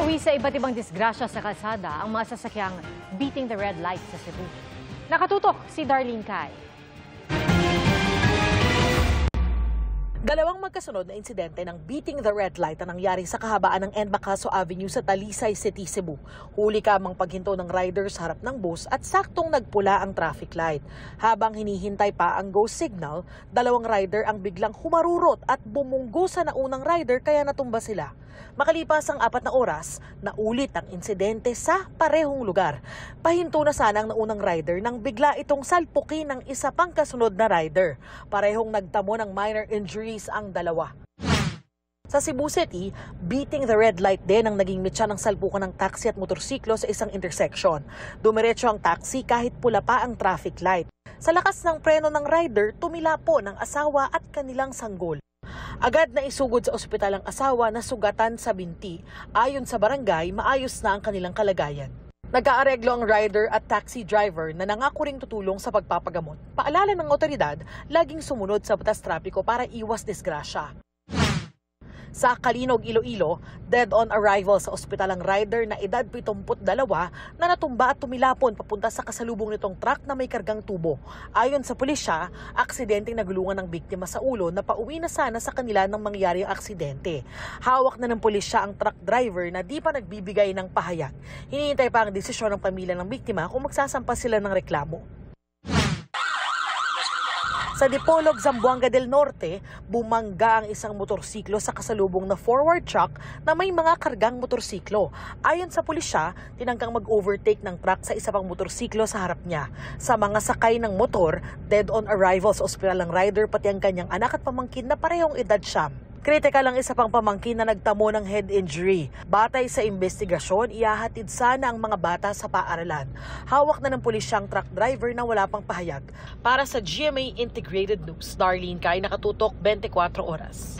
Nauwi sa iba't ibang disgrasya sa kalsada ang mga sasakyang beating the red light sa Cebu. Nakatutok si Darlene Cai. Dalawang magkasunod na insidente ng beating the red light ang nangyari sa kahabaan ng Enbacaso Avenue sa Talisay City, Cebu. Huli kamang paghinto ng rider sa harap ng bus at saktong nagpula ang traffic light. Habang hinihintay pa ang go signal, dalawang rider ang biglang humarurot at bumunggo sa naunang rider kaya natumba sila. Makalipas ang 4 na oras, naulit ang insidente sa parehong lugar. Pahinto na sana ang naunang rider nang bigla itong salpukin ng isa pang kasunod na rider. Parehong nagtamo ng minor injuries ang dalawa. Sa Cebu City, beating the red light din ang naging mitya ng salpukan ng taxi at motorsiklo sa isang intersection. Dumiretso ang taxi kahit pula pa ang traffic light. Sa lakas ng preno ng rider, tumila po ng asawa at kanilang sanggol. Agad na isugod sa ospital ang asawa na sugatan sa binti. Ayon sa barangay, maayos na ang kanilang kalagayan. Nag-aareglo ang rider at taxi driver na nangako ring tutulong sa pagpapagamot. Paalala ng otoridad, laging sumunod sa batas trapiko para iwas disgrasya. Sa Kalinog, Iloilo, dead-on arrival sa ospital ang rider na edad 72 na natumba at tumilapon papunta sa kasalubong nitong truck na may kargang tubo. Ayon sa pulisya, aksidenteng nagulungan ng biktima sa ulo na pauwi na sana sa kanila nang mangyari ang aksidente. Hawak na ng pulisya ang truck driver na di pa nagbibigay ng pahayag. Hinihintay pa ang desisyon ng pamilya ng biktima kung magsasampa sila ng reklamo. Sa Dipolog, Zamboanga del Norte, bumangga ang isang motorsiklo sa kasalubong na forward truck na may mga kargang motorsiklo. Ayon sa pulisya, tinangkang mag-overtake ng truck sa isa pang motorsiklo sa harap niya. Sa mga sakay ng motor, dead on arrival sa ospital ang rider pati ang kanyang anak at pamangkin na parehong edad siyam. Kritikal ang isa pang pamangkin na nagtamo ng head injury. Batay sa investigasyon, ihahatid sana ang mga bata sa paaralan. Hawak na ng pulisya ang truck driver na wala pang pahayag. Para sa GMA Integrated News, Darlene Cai, nakatutok 24 oras.